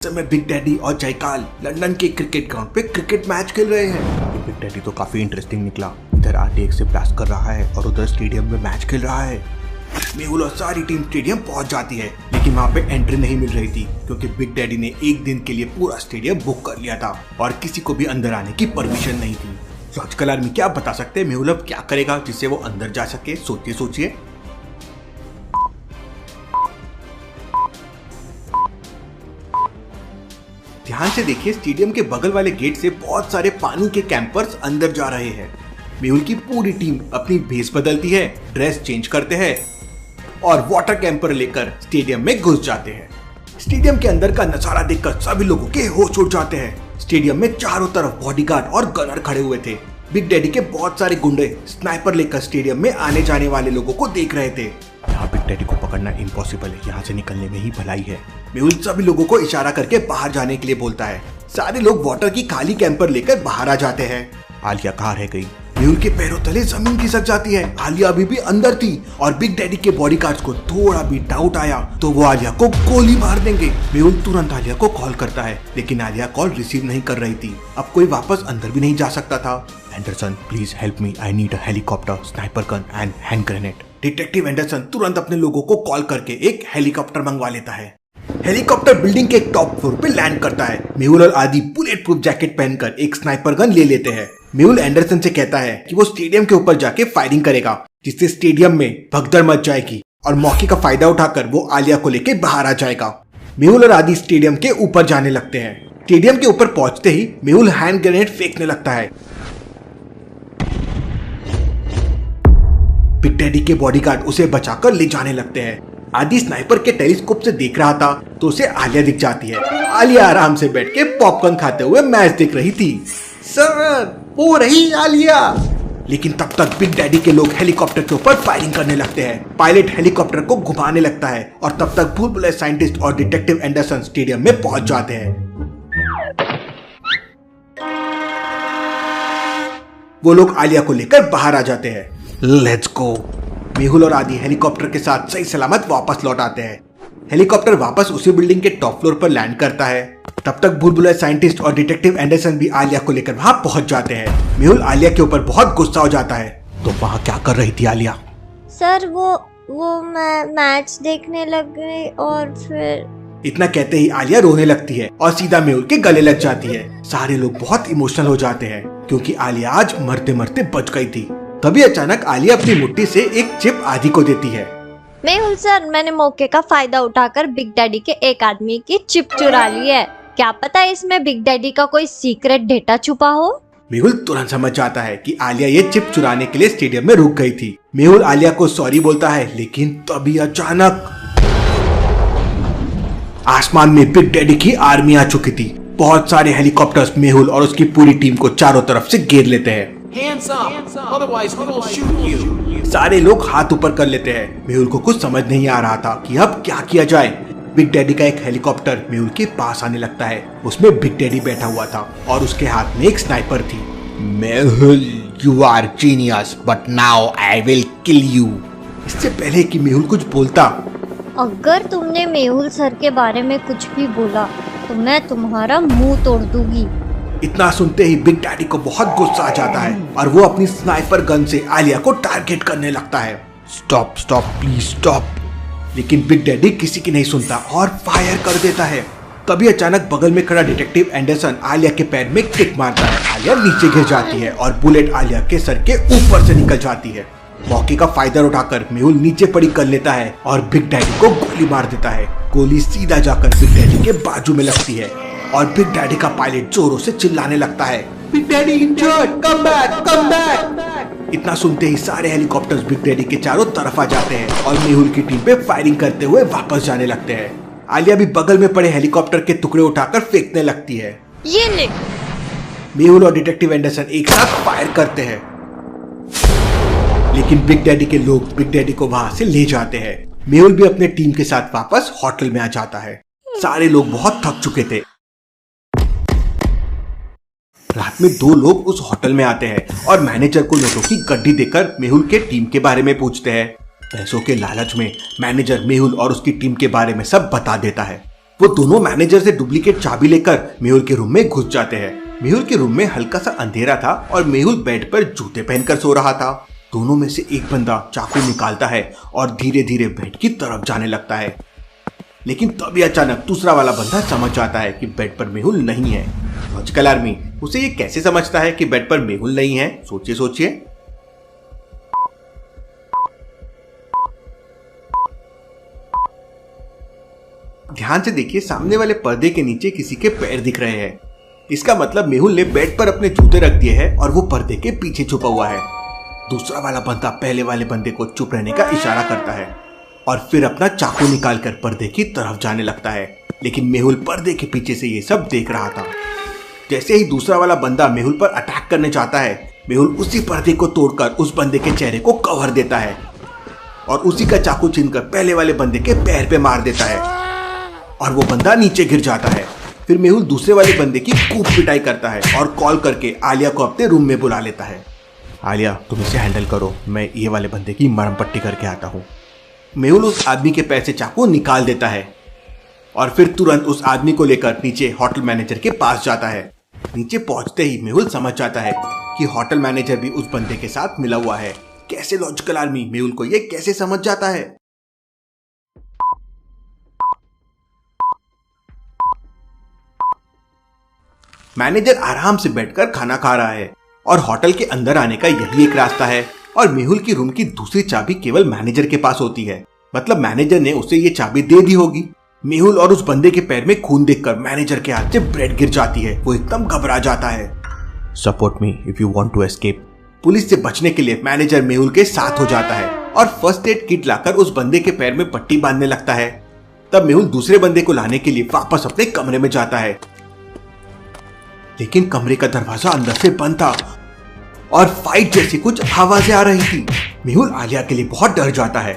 समय big daddy और जयकाल London के क्रिकेट ग्राउंड पे क्रिकेट मैच खेल रहे हैं। बिग डैडी तो काफी इंटरेस्टिंग निकला। इधर RTX से ब्लास्ट कर रहा है और उधर स्टेडियम में मैच खेल रहा है। मेहुल और सारी टीम स्टेडियम पहुंच जाती है, लेकिन वहाँ पे एंट्री नहीं मिल रही थी क्योंकि बिग डैडी ने एक दिन के लिए पूरा स्टेडियम बुक कर लिया था और किसी को भी अंदर आने की परमिशन नहीं थी। लॉजिकल आर्मी क्या बता सकते हैं मेहुल अब क्या करेगा जिससे वो अंदर जा सके? सोचिए। ध्यान से देखिए, स्टेडियम के बगल वाले गेट से बहुत सारे पानी के कैंपर्स अंदर जा रहे हैं। मेहुल की पूरी टीम अपनी भेस बदलती है, ड्रेस चेंज करते हैं और वाटर कैंपर लेकर स्टेडियम में घुस जाते हैं। स्टेडियम के अंदर का नजारा देखकर सभी लोगों के होश उड़ जाते हैं। स्टेडियम में चारों तरफ बॉडीगार्ड और गनर खड़े हुए थे। बिग डैडी के बहुत सारे गुंडे स्नाइपर लेकर स्टेडियम में आने जाने वाले लोगों को देख रहे थे। यहाँ बिग डैडी को पकड़ना इम्पॉसिबल है, यहाँ से निकलने में ही भलाई है। मेहुल सभी लोगों को इशारा करके बाहर जाने के लिए बोलता है। सारे लोग वाटर की खाली कैंपर लेकर बाहर आ जाते हैं। आलिया कहाँ रह गई? मेहुल के पैरों तले जमीन खिसक जाती है। आलिया अभी भी अंदर थी और बिग डैडी के बॉडीगार्ड्स को थोड़ा भी डाउट आया तो वो आलिया को गोली मार देंगे। मेहुल तुरंत आलिया को कॉल करता है, लेकिन आलिया कॉल रिसीव नहीं कर रही थी। अब कोई वापस अंदर भी नहीं जा सकता था। Anderson, please help me, I need a helicopter, sniper gun and hand grenade. Detective Anderson तुरंत अपने लोगों को कॉल करके एक हेलीकॉप्टर मंगवा लेता है। हेलीकॉप्टर बिल्डिंग के टॉप फ्लोर पे लैंड करता है। मेहुल और आदि बुलेट प्रूफ जैकेट पहनकर एक स्नाइपर गन ले लेते हैं। मेहुल एंडरसन से कहता है कि वो स्टेडियम के ऊपर जाके फायरिंग करेगा, जिससे स्टेडियम में भगदड़ मच जाएगी और मौके का फायदा उठाकर वो आलिया को लेके बाहर आ जाएगा। मेहुल और आदि स्टेडियम के ऊपर जाने लगते हैं। स्टेडियम के ऊपर पहुंचते ही मेहुल हैंड ग्रेनेड फेंकने लगता है। बिग डैडी के बॉडीगार्ड उसे बचाकर ले जाने लगते हैं। आदि स्नाइपर के टेलीस्कोप से देख रहा था तो उसे आलिया दिख जाती है। आलिया आराम से बैठ के पॉपकॉर्न खाते हुए मैच देख रही थी। सर, वो रही आलिया। लेकिन तब तक बिग डैडी के लोग हेलीकॉप्टर के ऊपर फायरिंग करने लगते हैं। पायलट हेलीकॉप्टर को घुमाने लगता है और तब तक भूल-भुलैया साइंटिस्ट और डिटेक्टिव एंडरसन स्टेडियम में पहुंच जाते हैं। वो लोग आलिया को लेकर बाहर आ जाते हैं। Let's go. मेहुल और आदि हेलीकॉप्टर के साथ सही सलामत वापस लौट आते हैं। हेलीकॉप्टर वापस उसी बिल्डिंग के टॉप फ्लोर पर लैंड करता है। तब तक भूल-भुलैया साइंटिस्ट और डिटेक्टिव एंडरसन भी आलिया को लेकर वहां पहुंच जाते हैं। मेहुल आलिया के ऊपर बहुत गुस्सा हो जाता है। तो वहां क्या कर रही थी आलिया? सर वो मैं मैच देखने लग गई और फिर। इतना कहते ही आलिया रोने लगती है और सीधा मेहुल के गले लग जाती है। सारे लोग बहुत इमोशनल हो जाते हैं क्योंकि आलिया आज मरते मरते बच गई थी। तभी अचानक आलिया अपनी मुट्ठी से एक चिप आदि को देती है। मेहुल सर, मैंने मौके का फायदा उठाकर बिग डैडी के एक आदमी की चिप चुरा ली है। क्या पता इसमें बिग डैडी का कोई सीक्रेट डेटा छुपा हो। मेहुल तुरंत समझ जाता है कि आलिया ये चिप चुराने के लिए स्टेडियम में रुक गई थी। मेहुल आलिया को सॉरी बोलता है, लेकिन तभी अचानक आसमान में बिग डैडी की आर्मी आ चुकी थी। बहुत सारे हेलीकॉप्टर्स मेहुल और उसकी पूरी टीम को चारों तरफ से घेर लेते हैं। Hands up, otherwise we will shoot you. सारे लोग हाथ ऊपर कर लेते हैं। मेहुल को कुछ समझ नहीं आ रहा था कि अब क्या किया जाए। बिग डैडी का एक हेलीकॉप्टर मेहुल के पास आने लगता है। उसमें बिग डैडी बैठा हुआ था और उसके हाथ में एक स्नाइपर थी। Mehul, you are genius, but now I will kill you. इससे पहले कि मेहुल कुछ बोलता, अगर तुमने मेहुल सर के बारे में कुछ भी बोला तो मैं तुम्हारा मुंह तोड़ दूंगी। इतना सुनते ही बिग डैडी को बहुत गुस्सा आ जाता है और वो अपनी स्नाइपर गन से आलिया को टारगेट करने लगता है। Stop stop please stop. लेकिन बिग डैडी किसी की नहीं सुनता और फायर कर देता है। तभी अचानक बगल में खड़ा डिटेक्टिव एंडरसन आलिया के पैर में किक मारता है। आलिया नीचे गिर जाती है और बुलेट आलिया के सर के ऊपर से निकल जाती है। मौके का फायदा उठाकर मेहुल नीचे पड़ी कर लेता है और बिग डैडी को गोली मार देता है। गोली सीधा जाकर बिग डैडी के बाजू में लगती है और बिग डैडी का पायलट जोरों से चिल्लाने लगता है, big daddy injured, come back, come back. इतना सुनते ही सारे हेलीकॉप्टर्स बिग डैडी के चारों तरफ आ जाते हैं और मेहुल की टीम पे फायरिंग करते हुए वापस जाने लगते हैं। आलिया भी बगल में पड़े हेलीकॉप्टर के टुकड़े उठाकर फेंकने लगती है। ये ले। मेहुल और डिटेक्टिव एंडरसन एक साथ फायर करते हैं, लेकिन बिग डैडी के लोग बिग डैडी को वहां से ले जाते हैं। मेहुल भी अपने टीम के साथ वापस होटल में आ जाता है। सारे लोग बहुत थक चुके थे। रात में दो लोग उस होटल में आते हैं और मैनेजर को नोटों की गड्डी देकर मेहुल के टीम के बारे में पूछते हैं। पैसों के लालच में मैनेजर मेहुल और उसकी टीम के बारे में सब बता देता है। वो दोनों मैनेजर से डुप्लीकेट चाबी लेकर मेहुल के रूम में घुस जाते हैं। मेहुल के रूम में हल्का सा अंधेरा था और मेहुल बेड पर जूते पहनकर सो रहा था। दोनों में से एक बंदा चाकू निकालता है और धीरे धीरे बेड की तरफ जाने लगता है, लेकिन तभी अचानक दूसरा वाला बंदा समझ जाता है कि बेड पर मेहुल नहीं है। लॉजिकल आर्मी उसे ये कैसे समझता है कि बेड पर मेहुल नहीं है? सोचिए सोचिए। ध्यान से देखिए, सामने वाले पर्दे के नीचे किसी के पैर दिख रहे हैं। इसका मतलब मेहुल ने बेड पर अपने जूते रख दिए हैं और वो पर्दे के पीछे छुपा हुआ है। दूसरा वाला बंदा पहले वाले बंदे को चुप रहने का इशारा करता है और फिर अपना चाकू निकालकर पर्दे की तरफ जाने लगता है, लेकिन मेहुल पर्दे के पीछे से ये सब देख रहा था। जैसे ही दूसरा वाला बंदा मेहुल पर अटैक करने चाहता है, मेहुल उसी पर्दे को तोड़कर उस बंदे के चेहरे को कवर देता है और उसी का चाकू छीनकर पहले वाले बंदे के पैर पे मार देता है और वो बंदा नीचे गिर जाता है। फिर मेहुल दूसरे वाले बंदे की खूब पिटाई करता है और कॉल करके आलिया को अपने रूम में बुला लेता है। आलिया, तुम इसे हैंडल करो, मैं ये वाले बंदे की मरहम पट्टी करके आता हूँ। मेहुल उस आदमी के पैर से चाकू निकाल देता है और फिर तुरंत उस आदमी को लेकर नीचे होटल मैनेजर के पास जाता है। नीचे पहुंचते ही मेहुल समझ जाता है कि होटल मैनेजर भी उस बंदे के साथ मिला हुआ है। कैसे लॉजिकल आर्मी मेहुल को ये कैसे समझ जाता है? मैनेजर आराम से बैठकर खाना खा रहा है और होटल के अंदर आने का यही एक रास्ता है और मेहुल की रूम की दूसरी चाबी केवल मैनेजर के पास होती है। मतलब मैनेजर ने उसे ये चाबी दे दी होगी। मेहुल और उस बंदे के पैर में खून देखकर मैनेजर के हाथ से ब्रेड गिर जाती है। वो एकदम घबरा जाता है। Support me if you want to escape. Police से बचने के लिए मैनेजर मेहुल के साथ हो जाता है और फर्स्ट एड किट लाकर उस बंदे के पैर में पट्टी बांधने लगता है। तब मेहुल दूसरे बंदे को लाने के लिए वापस अपने कमरे में जाता है, लेकिन कमरे का दरवाजा अंदर से बंद था और फाइट जैसी कुछ आवाजें आ रही थी। मेहुल आलिया के लिए बहुत डर जाता है।